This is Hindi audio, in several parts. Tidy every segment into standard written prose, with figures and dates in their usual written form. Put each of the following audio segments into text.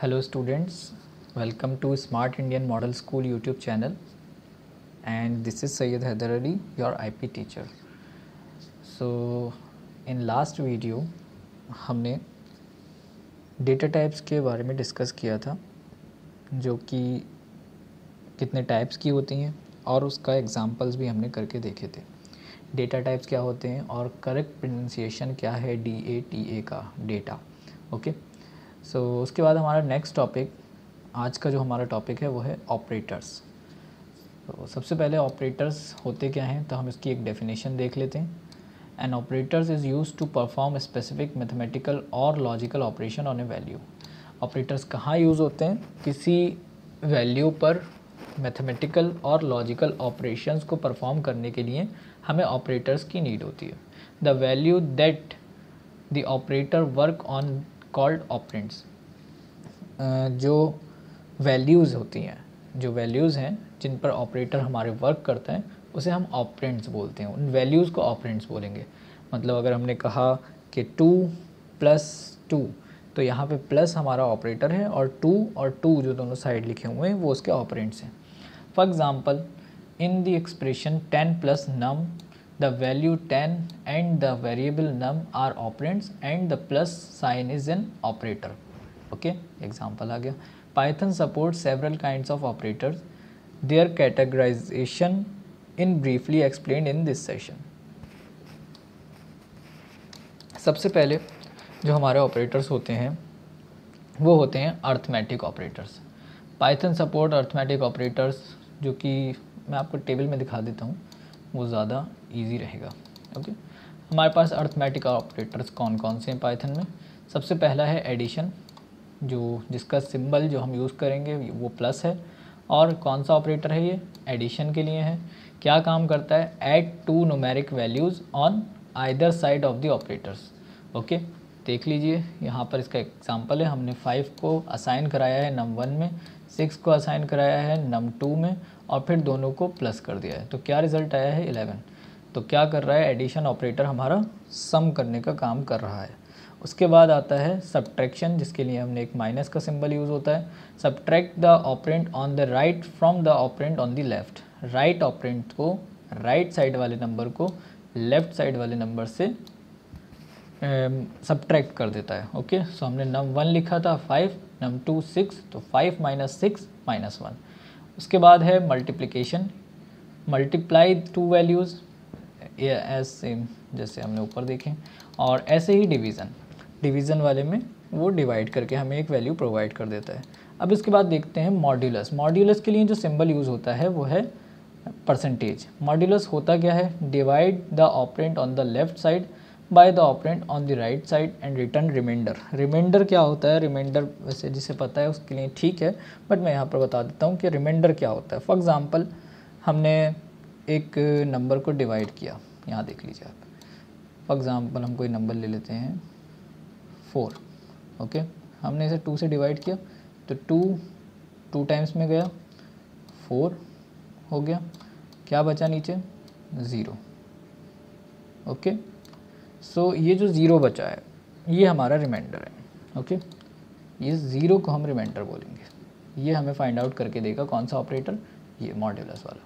Hello students, welcome to Smart Indian Model School YouTube channel, and this is Syed Haider Ali, your IP teacher. So in last video हमने डेटा टाइप्स के बारे में डिस्कस किया था, जो कि कितने टाइप्स की होती हैं और उसका एग्जांपल्स भी हमने करके देखे थे। डेटा टाइप्स क्या होते हैं और करेक्ट प्रोनाउंसिएशन क्या है DATA का डेटा। ओके, सो उसके बाद हमारा नेक्स्ट टॉपिक, आज का जो हमारा टॉपिक है वो है ऑपरेटर्स। तो सबसे पहले ऑपरेटर्स होते क्या हैं, तो हम इसकी एक डेफिनेशन देख लेते हैं। An operators is use to perform specific mathematical और logical operation on a value. Operators कहाँ यूज़ होते हैं? किसी वैल्यू पर मैथमेटिकल और लॉजिकल ऑपरेशंस को परफॉर्म करने के लिए हमें ऑपरेटर्स की नीड होती है। The value that the operator work on called operands. जो वैल्यूज़ होती हैं, जो वैल्यूज़ हैं जिन पर ऑपरेटर हमारे वर्क करते हैं, उसे हम ऑपरेंड्स बोलते हैं। उन वैल्यूज़ को ऑपरेंड्स बोलेंगे। मतलब अगर हमने कहा कि 2 + 2, तो यहाँ पे प्लस हमारा ऑपरेटर है और 2 जो दोनों साइड लिखे हुए हैं वो उसके ऑपरेंड्स हैं। For example, in the expression 10 + num, the value 10 and the variable num are operands and the plus sign is an operator. Okay, example आ गया। Python supports several kinds of operators. Their categorization in briefly explained in this session. सबसे पहले जो हमारे ऑपरेटर्स होते हैं वो होते हैं arithmetic operators. Python support arithmetic operators, जो कि मैं आपको टेबल में दिखा देता हूँ, वो ज़्यादा इजी रहेगा। ओके, हमारे पास अर्थमेटिक ऑपरेटर्स कौन कौन से हैं पाइथन में। सबसे पहला है एडिशन, जिसका सिंबल जो हम यूज़ करेंगे वो प्लस है। और कौन सा ऑपरेटर है ये? एडिशन के लिए है। क्या काम करता है? Add 2 numeric values on either side of the operators. Okay, देख लीजिए यहाँ पर इसका एग्जांपल है। हमने 5 को असाइन कराया है num1 में, 6 को असाइन कराया है num2 में, और फिर दोनों को प्लस कर दिया है। तो क्या रिज़ल्ट आया है? 11। तो क्या कर रहा है? एडिशन ऑपरेटर हमारा सम करने का काम कर रहा है। उसके बाद आता है सब्ट्रैक्शन, जिसके लिए हमने एक माइनस का सिंबल यूज़ होता है। Subtract the operand on the right from the operand on the left. Right operand को, राइट साइड वाले नंबर को लेफ्ट साइड वाले नंबर से सब्ट्रैक्ट कर देता है। ओके, सो हमने num1 लिखा था 5, num2 6, तो 5 - 6 - 1। उसके बाद है multiplication, multiply 2 values as same जैसे हमने ऊपर देखें। और ऐसे ही डिवीज़न, डिवीज़न वाले में वो डिवाइड करके हमें एक वैल्यू प्रोवाइड कर देता है। अब इसके बाद देखते हैं मॉड्यूलस। मॉड्यूलस के लिए जो सिंबल यूज़ होता है वो है परसेंटेज। मॉड्यूलस होता क्या है? Divide the operand on the left side by the operand on the right side and return reminder. Reminder क्या होता है? रिमाइंडर वैसे जिसे पता है उसके लिए ठीक है, बट मैं यहाँ पर बता देता हूँ कि रिमाइंडर क्या होता है। फॉर एग्ज़ाम्पल, हमने एक नंबर को डिवाइड किया, यहाँ देख लीजिए आप। फॉर एग्ज़ाम्पल हम कोई नंबर ले लेते हैं 4। ओके, हमने इसे 2 से डिवाइड किया, तो 2 टाइम्स में गया, 4 हो गया। क्या बचा नीचे? 0। ओके, सो ये जो 0 बचा है ये हमारा रिमाइंडर है। ओके, ये 0 को हम रिमाइंडर बोलेंगे। ये हमें फाइंड आउट करके देगा कौन सा ऑपरेटर? ये मॉड्यूलस वाला।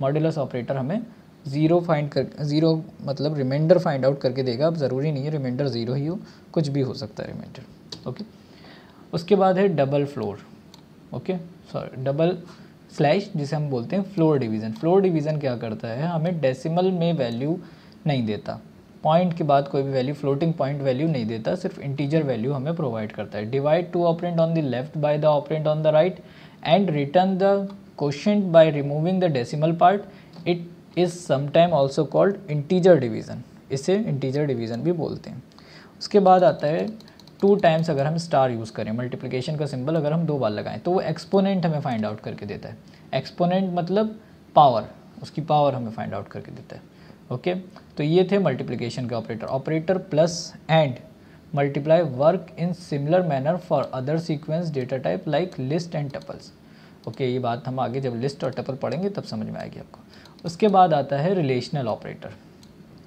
मॉड्यूलस ऑपरेटर हमें 0 मतलब रिमाइंडर फाइंड आउट करके देगा। अब ज़रूरी नहीं है रिमाइंडर 0 ही हो, कुछ भी हो सकता है रिमाइंडर। ओके, उसके बाद है double floor. Okay, sorry, double slash, जिसे हम बोलते हैं फ्लोर डिवीज़न। फ्लोर डिवीज़न क्या करता है? हमें डेसिमल में वैल्यू नहीं देता, पॉइंट के बाद कोई भी वैल्यू, फ्लोटिंग पॉइंट वैल्यू नहीं देता, सिर्फ इंटीजर वैल्यू हमें प्रोवाइड करता है। Divide 2 operand on the left by the operand on the right and return the quotient by removing the decimal part. It is sometime also called integer division. इसे इंटीजर डिवीज़न भी बोलते हैं। उसके बाद आता है 2 टाइम्स अगर हम स्टार यूज़ करें, मल्टीप्लिकेशन का सिंबल अगर हम 2 बार लगाएं, तो वो एक्सपोनेंट हमें फाइंड आउट करके देता है। एक्सपोनेंट मतलब पावर, उसकी पावर हमें फाइंड आउट करके देता है। ओके, तो ये थे मल्टीप्लिकेशन के operator. Operator plus and multiply work in similar manner for other sequence data type like list and tuples. Okay, ये बात हम आगे जब लिस्ट और टपल पढ़ेंगे तब समझ में आएगी आपको। उसके बाद आता है रिलेशनल ऑपरेटर।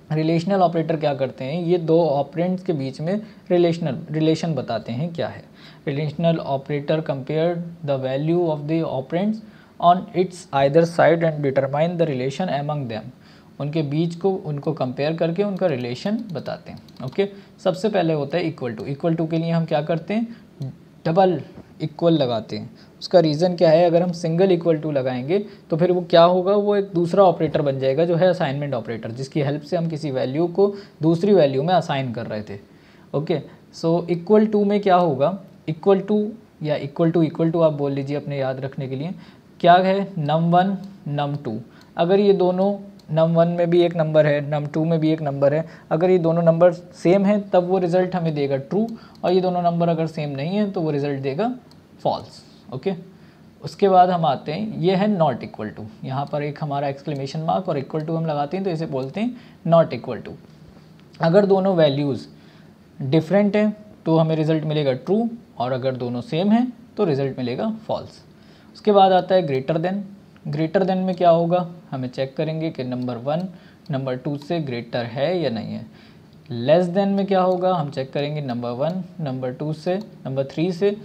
रिलेशनल ऑपरेटर क्या करते हैं, ये दो ऑपरेंड्स के बीच में रिलेशन बताते हैं क्या है। Relational operator compare the value of the operands on it's either side and determine the relation among them. उनके बीच को उनको कंपेयर करके उनका रिलेशन बताते हैं। ओके, सबसे पहले होता है इक्वल टू। इक्वल टू के लिए हम क्या करते हैं, डबल इक्वल लगाते हैं। उसका रीज़न क्या है, अगर हम सिंगल इक्वल टू लगाएंगे तो फिर वो क्या होगा, वो एक दूसरा ऑपरेटर बन जाएगा जो है असाइनमेंट ऑपरेटर, जिसकी हेल्प से हम किसी वैल्यू को दूसरी वैल्यू में असाइन कर रहे थे। ओके, सो इक्वल टू में क्या होगा, इक्वल टू या इक्वल टू आप बोल लीजिए अपने याद रखने के लिए, क्या है, num1 num2। अगर ये दोनों num1 में भी एक नंबर है, num2 में भी एक नंबर है, अगर ये दोनों नंबर सेम हैं तब वो रिज़ल्ट हमें देगा ट्रू, और ये दोनों नंबर अगर सेम नहीं है तो वो रिज़ल्ट देगा फॉल्स। ओके, उसके बाद हम आते हैं, ये है नॉट इक्वल टू। यहाँ पर एक हमारा एक्सक्लेमेशन मार्क और इक्वल टू हम लगाते हैं तो इसे बोलते हैं नॉट इक्वल टू। अगर दोनों वैल्यूज़ डिफरेंट हैं तो हमें रिज़ल्ट मिलेगा ट्रू, और अगर दोनों सेम हैं तो रिज़ल्ट मिलेगा फॉल्स। उसके बाद आता है ग्रेटर देन। ग्रेटर देन में क्या होगा, हमें चेक करेंगे कि नंबर 1 नंबर 2 से ग्रेटर है या नहीं है। लेस देन में क्या होगा, हम चेक करेंगे नंबर 1 नंबर 2 से नंबर 3 से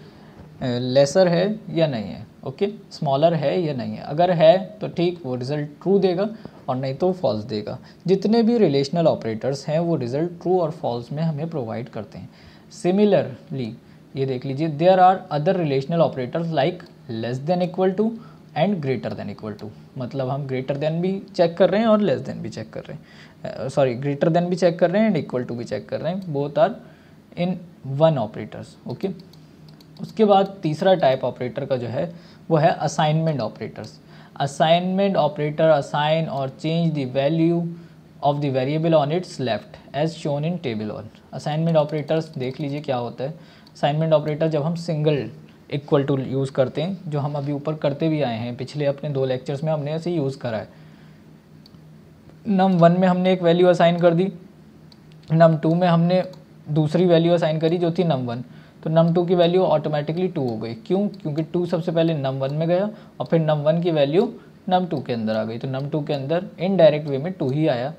लेसर है या नहीं है। ओके, स्मॉलर है या नहीं है। अगर है तो ठीक, वो रिज़ल्ट ट्रू देगा, और नहीं तो फॉल्स देगा। जितने भी रिलेशनल ऑपरेटर्स हैं वो रिज़ल्ट ट्रू और फॉल्स में हमें प्रोवाइड करते हैं। सिमिलरली ये देख लीजिए, there are other relational operators like less than equal to and greater than equal to. मतलब हम ग्रेटर देन भी चेक कर रहे हैं और लेस देन भी चेक कर रहे हैं, सॉरी ग्रेटर देन भी चेक कर रहे हैं एंड इक्वल टू भी चेक कर रहे हैं, both are in one operators. Okay, उसके बाद तीसरा टाइप ऑपरेटर का जो है वो है assignment operators. Assignment operator assign और change the value of the variable on its left as shown in table 1। Assignment operators देख लीजिए क्या होता है। असाइनमेंट ऑपरेटर जब हम सिंगल इक्वल टू यूज़ करते हैं, जो हम अभी ऊपर करते भी आए हैं, पिछले अपने 2 लेक्चर्स में हमने ऐसे यूज़ करा है। num1 में हमने एक वैल्यू असाइन कर दी, num2 में हमने दूसरी वैल्यू असाइन करी जो थी num1, तो num2 की वैल्यू ऑटोमेटिकली 2 हो गई। क्यों, क्योंकि 2 सबसे पहले num1 में गया और फिर num1 की वैल्यू num2 के अंदर आ गई, तो num2 के अंदर इनडायरेक्ट वे में 2 ही आया।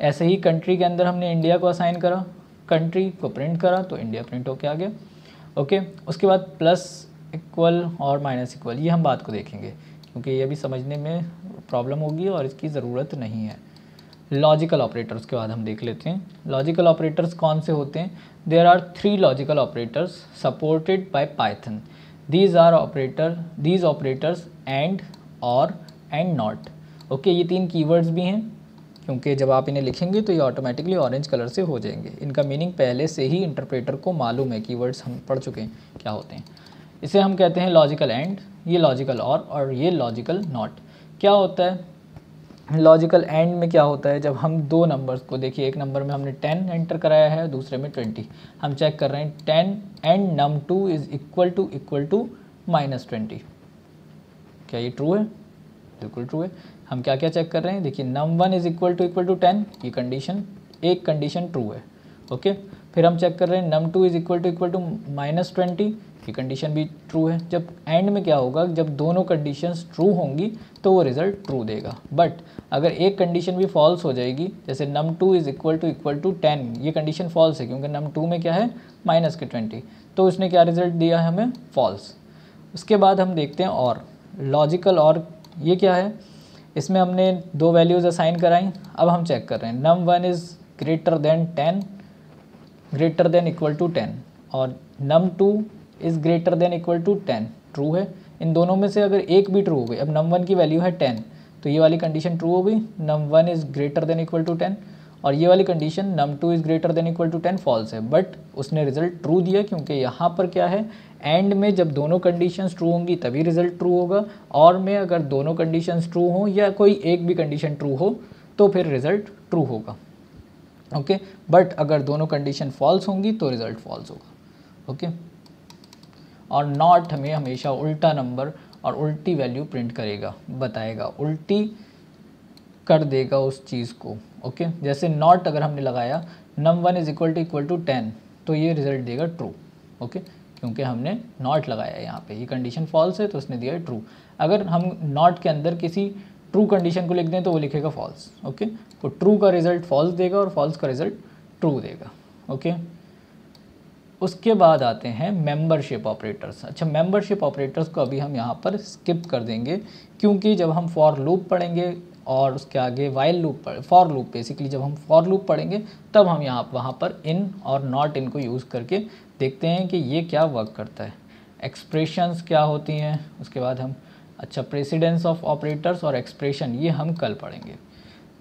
ऐसे ही कंट्री के अंदर हमने इंडिया को असाइन करा, कंट्री को प्रिंट करा तो इंडिया प्रिंट होके आ गया। ओके, उसके बाद प्लस इक्वल और माइनस इक्वल, ये हम बात को देखेंगे क्योंकि ये भी समझने में प्रॉब्लम होगी और इसकी ज़रूरत नहीं है। लॉजिकल ऑपरेटर्स के बाद हम देख लेते हैं। लॉजिकल ऑपरेटर्स कौन से होते हैं, there are 3 logical operators supported by Python. These operators and, or, and not. Okay, ये 3 कीवर्ड्स भी हैं क्योंकि जब आप इन्हें लिखेंगे तो ये ऑटोमेटिकली ऑरेंज कलर से हो जाएंगे। इनका मीनिंग पहले से ही इंटरप्रेटर को मालूम है, कीवर्ड्स हम पढ़ चुके हैं क्या होते हैं। इसे हम कहते हैं लॉजिकल एंड, ये लॉजिकल और ये लॉजिकल नॉट। क्या होता है लॉजिकल एंड में, क्या होता है जब हम 2 नंबर्स को, देखिए एक नंबर में हमने 10 एंटर कराया है, दूसरे में 20, हम चेक कर रहे हैं 10 and num2 is equal to -20। क्या ये ट्रू है, बिल्कुल ट्रू है। हम क्या क्या चेक कर रहे हैं, देखिए num1 इज़ इक्वल टू 10, ये कंडीशन, एक कंडीशन ट्रू है। ओके, फिर हम चेक कर रहे हैं num2 इज़ इक्वल टू -20, ये कंडीशन भी ट्रू है। जब एंड में क्या होगा, जब दोनों कंडीशंस ट्रू होंगी तो वो रिज़ल्ट ट्रू देगा। बट अगर एक कंडीशन भी फॉल्स हो जाएगी, जैसे num2 इज़ इक्वल टू 10, ये कंडीशन फॉल्स है क्योंकि num2 में क्या है -20, तो उसने क्या रिज़ल्ट दिया है हमें, फॉल्स। उसके बाद हम देखते हैं और लॉजिकल, और ये क्या है, इसमें हमने 2 वैल्यूज़ असाइन कराई। अब हम चेक कर रहे हैं num1 is greater than 10, greater than equal to 10, और num2 is greater than equal to 10, true है। इन दोनों में से अगर एक भी ट्रू हो गई, अब num1 की वैल्यू है 10, तो ये वाली कंडीशन ट्रू हो गई, num1 is greater than equal to 10, और ये वाली condition num2 is greater than equal to 10 false है। बट उसने रिजल्ट ट्रू दिया क्योंकि यहाँ पर क्या है, एंड में जब दोनों कंडीशंस ट्रू होंगी तभी रिजल्ट ट्रू होगा, और में अगर दोनों कंडीशंस ट्रू हों या कोई एक भी कंडीशन ट्रू हो तो फिर रिजल्ट ट्रू होगा। ओके, बट अगर दोनों कंडीशन फॉल्स होंगी तो रिजल्ट फॉल्स होगा। ओके, और नॉट हमें हमेशा उल्टा नंबर और उल्टी वैल्यू प्रिंट करेगा, बताएगा, उल्टी कर देगा उस चीज़ को। ओके, जैसे नॉट अगर हमने लगाया num1 इज़ इक्वल टू 10, तो ये रिजल्ट देगा ट्रू। ओके, क्योंकि हमने नॉट लगाया है यहाँ पे, ये कंडीशन फॉल्स है तो उसने दिया है ट्रू। अगर हम नॉट के अंदर किसी ट्रू कंडीशन को लिख दें तो वो लिखेगा फॉल्स। ओके, तो ट्रू का रिजल्ट फॉल्स देगा और फॉल्स का रिजल्ट ट्रू देगा। ओके, उसके बाद आते हैं मेंबरशिप ऑपरेटर्स। अच्छा, मेंबरशिप ऑपरेटर्स को अभी हम यहाँ पर स्किप कर देंगे, क्योंकि जब हम फॉर लूप पढ़ेंगे और उसके आगे while loop for loop, basically जब हम फॉर लूप पढ़ेंगे तब हम वहाँ पर इन और नॉट इन को यूज़ करके देखते हैं कि ये क्या वर्क करता है, एक्सप्रेशंस क्या होती हैं। उसके बाद हम अच्छा प्रेसिडेंस ऑफ ऑपरेटर्स और एक्सप्रेशन, ये हम कल पढ़ेंगे।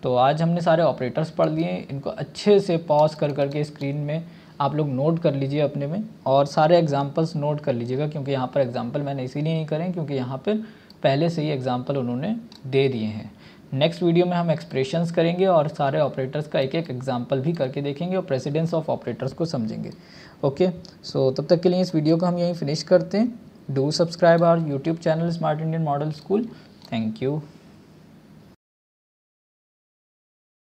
तो आज हमने सारे ऑपरेटर्स पढ़ लिए, इनको अच्छे से पॉज कर करके स्क्रीन में आप लोग नोट कर लीजिए अपने में, और सारे एग्जांपल्स नोट कर लीजिएगा, क्योंकि यहाँ पर एग्जांपल मैंने इसीलिए नहीं करें क्योंकि यहाँ पर पहले से ही एग्जांपल उन्होंने दे दिए हैं। नेक्स्ट वीडियो में हम एक्सप्रेशंस करेंगे और सारे ऑपरेटर्स का एक एक एग्जांपल भी करके देखेंगे और प्रेसिडेंस ऑफ ऑपरेटर्स को समझेंगे। ओके, सो तब तक के लिए इस वीडियो को हम यहीं फिनिश करते हैं। Do subscribe our YouTube channel smart Indian model school. Thank you.